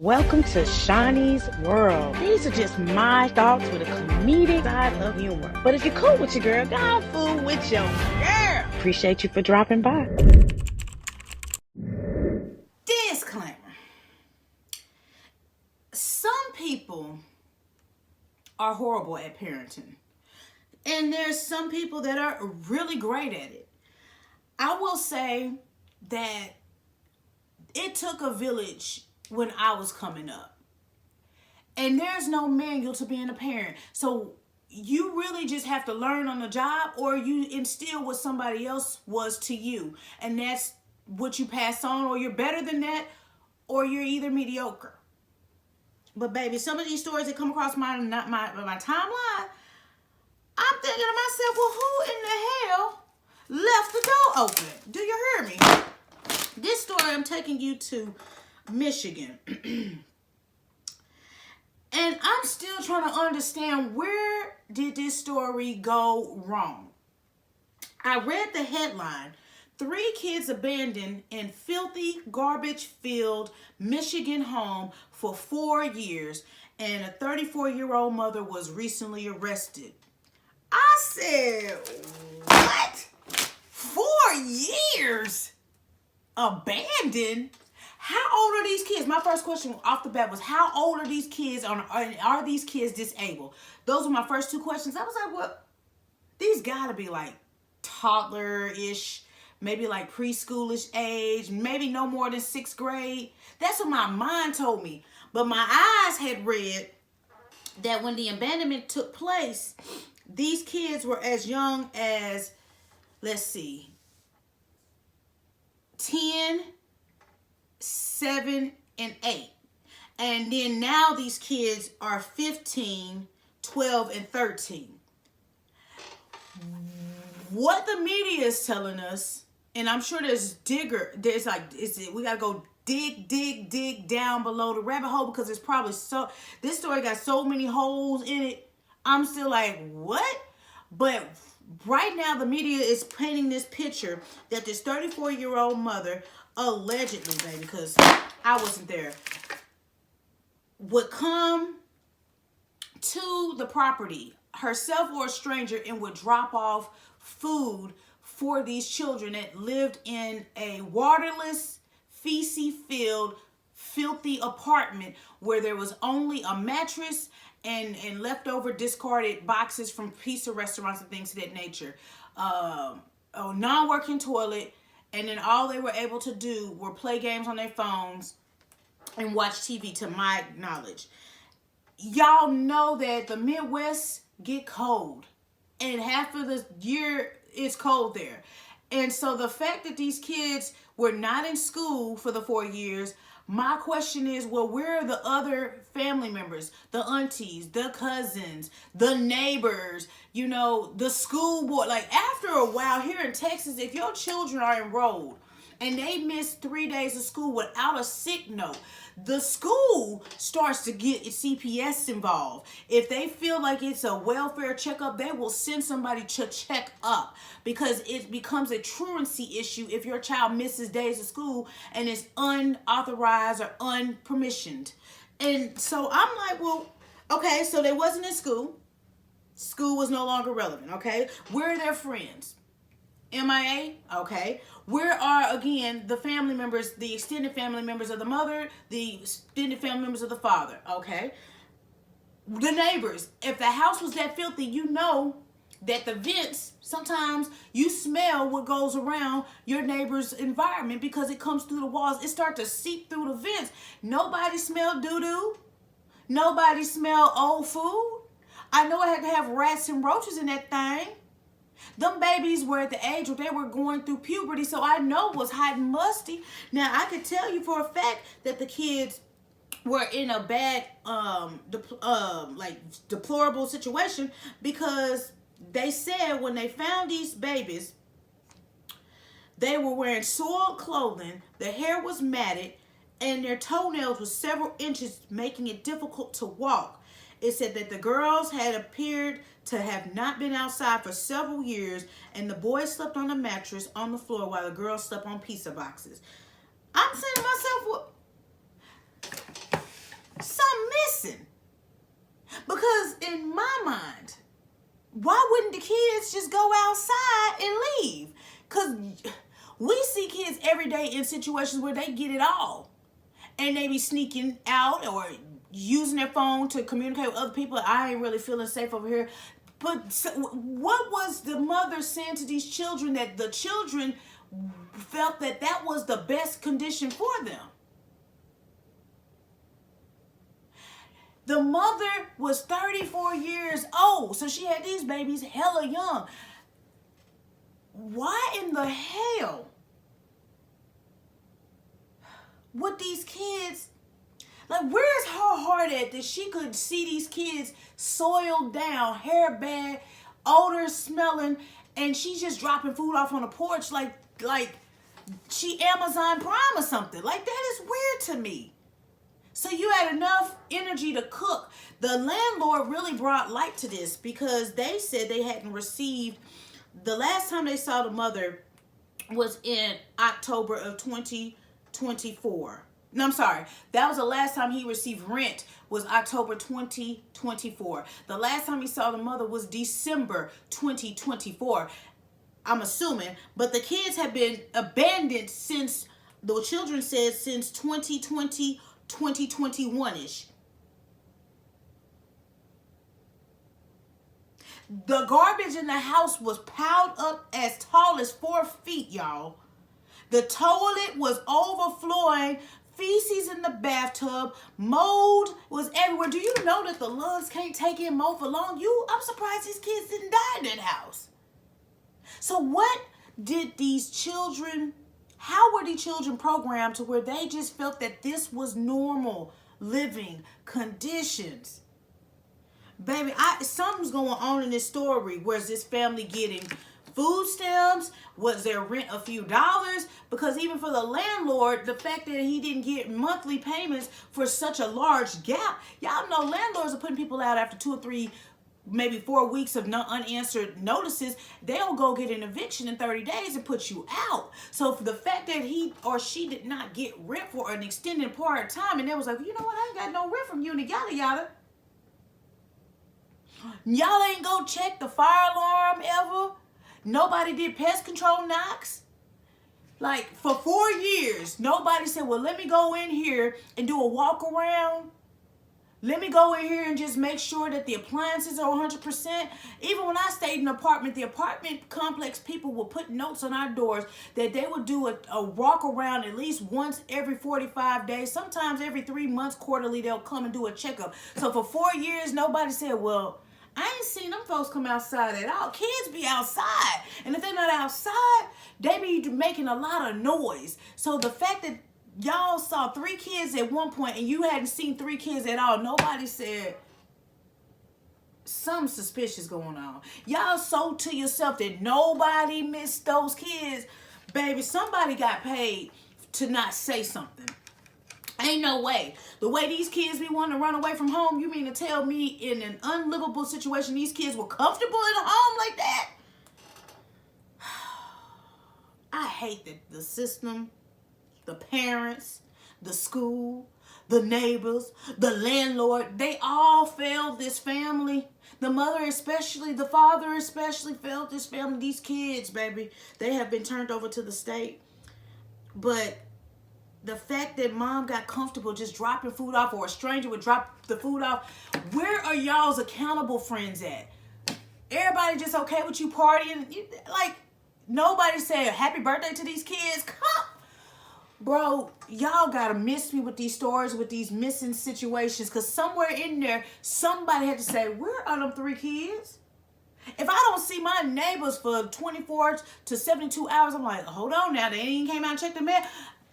Welcome to Shaunie's World. These are just my thoughts with a comedic side of humor. But if you're cool with your girl, go fool with your girl. Appreciate you for dropping by. Disclaimer. Some people are horrible at parenting. And there's some people that are really great at it. I will say that it took a village when I was coming up. And there's no manual to being a parent. So you really just have to learn on the job, or you instill what somebody else was to you. And that's what you pass on, or you're better than that, or you're either mediocre. But baby, some of these stories that come across my timeline, I'm thinking to myself, well, who in the hell left the door open? Do you hear me? This story, I'm taking you to Michigan. And I'm still trying to understand, where did this story go wrong? I read the headline: 3 kids abandoned in filthy, garbage-filled Michigan home for 4 years, and a 34-year-old mother was recently arrested. I said, what? 4 years? Abandoned? How old are these kids? My first question off the bat was, how old are these kids? Are these kids disabled? Those were my first 2 questions. I was like, well, these gotta be like toddler-ish, maybe like preschoolish age, maybe no more than 6th grade. That's what my mind told me. But my eyes had read that when the abandonment took place, these kids were as young as, let's see, 10, 7, and 8. And then now these kids are 15, 12, and 13. What the media is telling us, and I'm sure we gotta go dig down below the rabbit hole, because it's probably this story got so many holes in it. I'm still like, what? But right now the media is painting this picture that this 34-year-old mother, allegedly, baby, because I wasn't there, would come to the property, herself or a stranger, and would drop off food for these children that lived in a waterless, feces-filled, filthy apartment where there was only a mattress and leftover discarded boxes from pizza restaurants and things of that nature. A non-working toilet, and then all they were able to do were play games on their phones and watch TV, to my knowledge. Y'all know that the Midwest get cold, and half of the year it's cold there. And so the fact that these kids were not in school for the 4 years, my question is, well, where are the other family members? The aunties, the cousins, the neighbors, the school board. Like, after a while here in Texas, if your children are enrolled and they miss 3 days of school without a sick note, the school starts to get CPS involved. If they feel like it's a welfare checkup, they will send somebody to check up, because it becomes a truancy issue if your child misses days of school and is unauthorized or unpermissioned. And so I'm like, well, okay, so they wasn't in school. School was no longer relevant, okay? Where are their friends? MIA? Okay. Where are, again, the family members, the extended family members of the mother, the extended family members of the father? Okay. The neighbors. If the house was that filthy, you know that the vents, sometimes you smell what goes around your neighbor's environment because it comes through the walls. It starts to seep through the vents. Nobody smelled doo-doo. Nobody smelled old food. I know I had to have rats and roaches in that thing. Them babies were at the age where they were going through puberty, so I know it was hot and musty. Now, I could tell you for a fact that the kids were in a bad, deplorable situation, because they said when they found these babies, they were wearing soiled clothing, their hair was matted, and their toenails were several inches, making it difficult to walk. It said that the girls had appeared to have not been outside for several years, and the boys slept on a mattress on the floor while the girls slept on pizza boxes. I'm saying to myself, well, kids just go outside and leave. Because we see kids every day in situations where they get it all. And they be sneaking out or using their phone to communicate with other people. I ain't really feeling safe over here. But what was the mother saying to these children that the children felt that that was the best condition for them? The mother was 34 years old, so she had these babies hella young. Why in the hell would these kids, like, where's her heart at that she could see these kids soiled down, hair bad, odor smelling, and she's just dropping food off on the porch like she Amazon Prime or something? Like, that is weird to me. So you had enough energy to cook. The landlord really brought light to this because they said they hadn't received, the last time they saw the mother was in October of 2024. No, I'm sorry. That was the last time he received rent, was October 2024. The last time he saw the mother was December 2024. I'm assuming. But the kids have been abandoned since, the children said, since 2020, 2021-ish. The garbage in the house was piled up as tall as 4 feet, y'all. The toilet was overflowing, feces in the bathtub, mold was everywhere. Do you know that the lungs can't take in mold for long? I'm surprised these kids didn't die in that house. So what did these children, how were these children programmed to where they just felt that this was normal living conditions? Baby, something's going on in this story. Where's this family getting food stamps? Was their rent a few dollars? Because even for the landlord, the fact that he didn't get monthly payments for such a large gap. Y'all know landlords are putting people out after 2 or 3, maybe 4 weeks of unanswered notices. They'll go get an eviction in 30 days and put you out. So for the fact that he or she did not get rent for an extended part of time, and they was like, you know what, I ain't got no rent from you, and yada yada. Y'all ain't go check the fire alarm ever. Nobody did pest control knocks. Like, for 4 years, nobody said, well, let me go in here and do a walk around. Let me go in here and just make sure that the appliances are 100%. Even when I stayed in an apartment, the apartment complex people would put notes on our doors that they would do a walk around at least once every 45 days. Sometimes every 3 months, quarterly, they'll come and do a checkup. So for 4 years, nobody said, well, I ain't seen them folks come outside at all. Kids be outside. And if they're not outside, they be making a lot of noise. So the fact that y'all saw 3 kids at one point and you hadn't seen 3 kids at all, nobody said something suspicious going on. Y'all so to yourself that nobody missed those kids. Baby, somebody got paid to not say something. Ain't no way. The way these kids be wanting to run away from home, you mean to tell me in an unlivable situation these kids were comfortable in a home like that? I hate that the system, the parents, the school, the neighbors, the landlord, they all failed this family. The mother especially, the father especially failed this family. These kids, baby, they have been turned over to the state. But the fact that mom got comfortable just dropping food off, or a stranger would drop the food off, where are y'all's accountable friends at? Everybody just okay with you partying? Like, nobody said happy birthday to these kids? Come, bro, y'all gotta miss me with these stories, with these missing situations, because somewhere in there, somebody had to say, where are them 3 kids? If I don't see my neighbors for 24 to 72 hours, I'm like, hold on now, they ain't came out and checked the mail.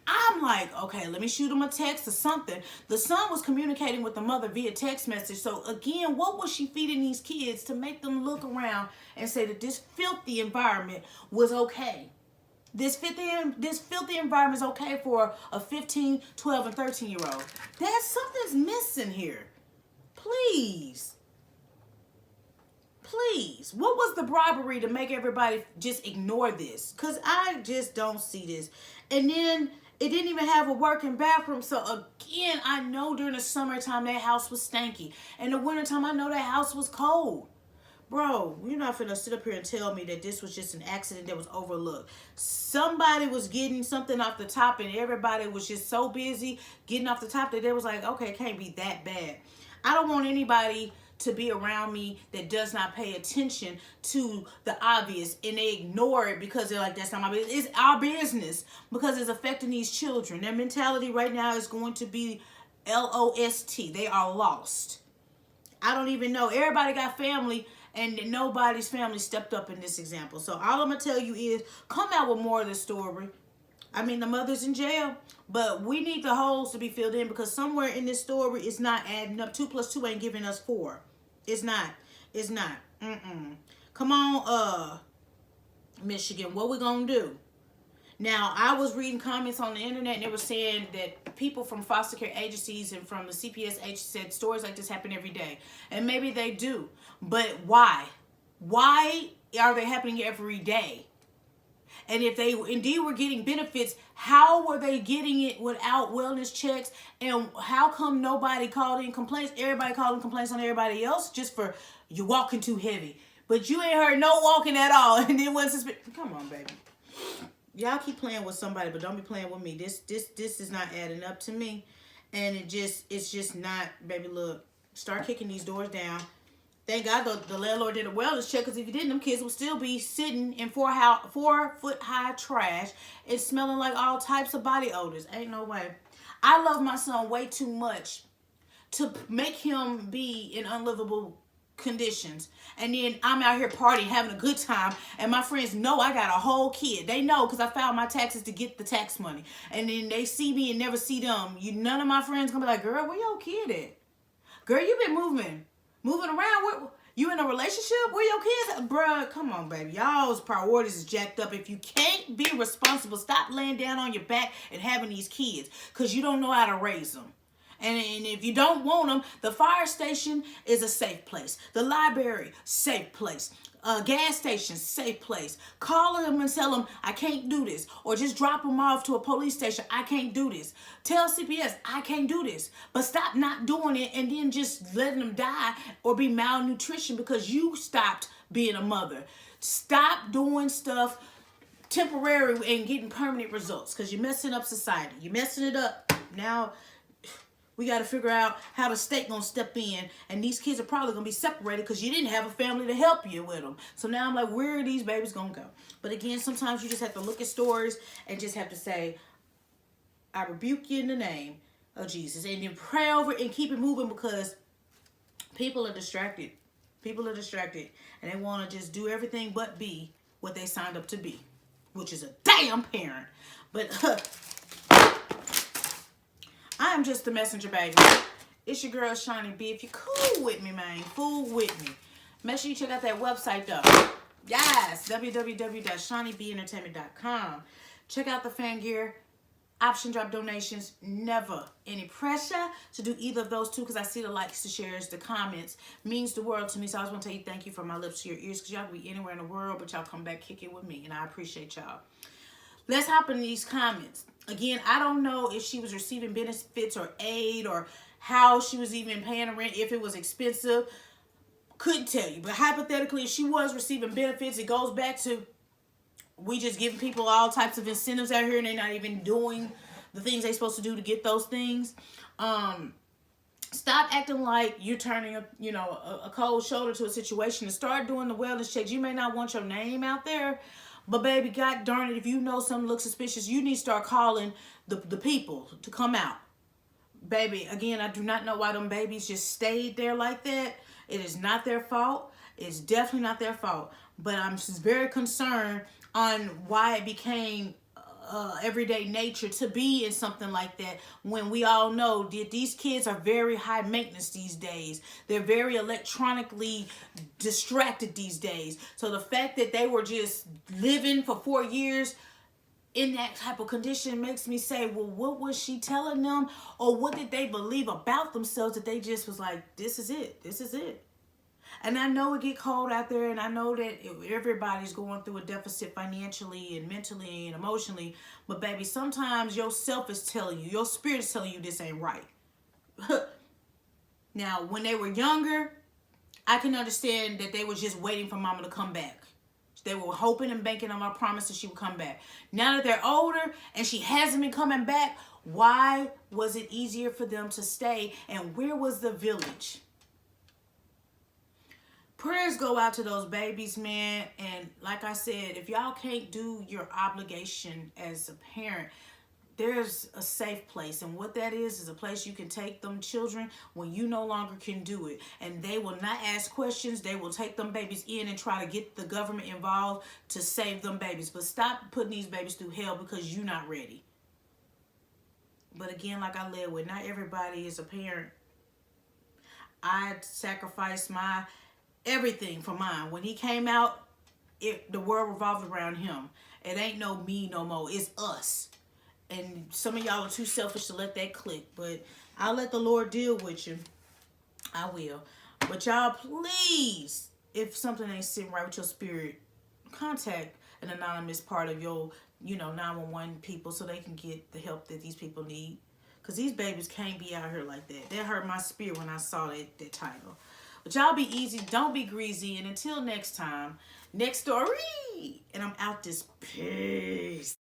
I'm like, okay, let me shoot him a text or something. The son was communicating with the mother via text message. So again, what was she feeding these kids to make them look around and say that this filthy environment was okay? This filthy environment is okay for a 15, 12, and 13-year-old. Something's missing here. Please. Please. What was the bribery to make everybody just ignore this? Because I just don't see this. And then it didn't even have a working bathroom. So again, I know during the summertime that house was stanky. And the wintertime, I know that house was cold. Bro, you're not finna sit up here and tell me that this was just an accident that was overlooked. Somebody was getting something off the top and everybody was just so busy getting off the top that they was like, okay, it can't be that bad. I don't want anybody to be around me that does not pay attention to the obvious and they ignore it because they're like, that's not my business. It's our business because it's affecting these children. Their mentality right now is going to be LOST. They are lost. I don't even know. Everybody got family and nobody's family stepped up in this example. So all I'm going to tell you is come out with more of the story. I mean, the mother's in jail, but we need the holes to be filled in because somewhere in this story it's not adding up. 2 plus 2 ain't giving us 4. It's not. It's not. Come on, Michigan. What we gonna do? Now, I was reading comments on the internet and they were saying that people from foster care agencies and from the CPS agency said stories like this happen every day. And maybe they do. But why? Why are they happening every day? And if they indeed were getting benefits, how were they getting it without wellness checks? And how come nobody called in complaints? Everybody calling complaints on everybody else just for you walking too heavy. But you ain't heard no walking at all. And it wasn't suspicious. Come on, baby. Y'all keep playing with somebody, but don't be playing with me. This is not adding up to me. And it's just not, baby, look, start kicking these doors down. Thank God the landlord did a wellness check, because if he didn't, them kids would still be sitting in 4-foot-high trash and smelling like all types of body odors. Ain't no way. I love my son way too much to make him be in unlivable conditions. And then I'm out here partying, having a good time, and my friends know I got a whole kid. They know because I filed my taxes to get the tax money. And then they see me and never see them. None of my friends gonna be like, girl, where your kid at? Girl, you been moving around. You in a relationship? Where your kids at? Bruh, come on, baby. Y'all's priorities is jacked up. If you can't be responsible, stop laying down on your back and having these kids, because you don't know how to raise them. And if you don't want them, the fire station is a safe place. The library, safe place. Gas station, safe place. Call them and tell them, I can't do this. Or just drop them off to a police station. I can't do this. Tell CPS, I can't do this. But stop not doing it and then just letting them die or be malnutrition because you stopped being a mother. Stop doing stuff temporary and getting permanent results, because you're messing up society. You're messing it up. Now, we got to figure out how the state going to step in. And these kids are probably going to be separated because you didn't have a family to help you with them. So now I'm like, where are these babies going to go? But again, sometimes you just have to look at stories and just have to say, I rebuke you in the name of Jesus. And then pray over it and keep it moving, because people are distracted. People are distracted. And they want to just do everything but be what they signed up to be, which is a damn parent. But I am just the messenger, baby. It's your girl, Shaunie B. If you're cool with me, man, cool with me. Make sure you check out that website, though. Yes, www.shauniebeentertainment.com. Check out the fan gear. Option drop donations. Never any pressure to do either of those two, because I see the likes, the shares, the comments. Means the world to me. So I just want to tell you thank you from my lips to your ears, because y'all can be anywhere in the world, but y'all come back kicking with me, and I appreciate y'all. Let's hop in these comments. Again, I don't know if she was receiving benefits or aid or how she was even paying the rent, if it was expensive. Couldn't tell you. But hypothetically, if she was receiving benefits, it goes back to we just giving people all types of incentives out here and they're not even doing the things they're supposed to do to get those things. Stop acting like you're turning a cold shoulder to a situation and start doing the wellness checks. You may not want your name out there, but baby, God darn it, if you know something looks suspicious, you need to start calling the people to come out. Baby, again, I do not know why them babies just stayed there like that. It is not their fault. It's definitely not their fault. But I'm just very concerned on why it became everyday nature to be in something like that, when we all know that these kids are very high maintenance these days. They're very electronically distracted these days. So the fact that they were just living for 4 years in that type of condition makes me say, well, what was she telling them? Or what did they believe about themselves that they just was like, this is it. This is it. And I know it get cold out there, and I know that everybody's going through a deficit financially and mentally and emotionally. But baby, sometimes yourself is telling you, your spirit is telling you this ain't right. Now, when they were younger, I can understand that they were just waiting for mama to come back. They were hoping and banking on my promise that she would come back. Now that they're older and she hasn't been coming back, why was it easier for them to stay? And where was the village? Prayers go out to those babies, man. And like I said, if y'all can't do your obligation as a parent, there's a safe place. And what that is a place you can take them children when you no longer can do it. And they will not ask questions. They will take them babies in and try to get the government involved to save them babies. But stop putting these babies through hell because you're not ready. But again, like I led with, not everybody is a parent. I sacrificed my everything for mine. When he came out, the world revolved around him. It ain't no me no more. It's us. And some of y'all are too selfish to let that click. But I'll let the Lord deal with you. I will. But y'all, please, if something ain't sitting right with your spirit, contact an anonymous part of your, 911 people so they can get the help that these people need. Because these babies can't be out here like that. That hurt my spirit when I saw that title. But y'all be easy. Don't be greasy. And until next time, next story. And I'm out this. Peace.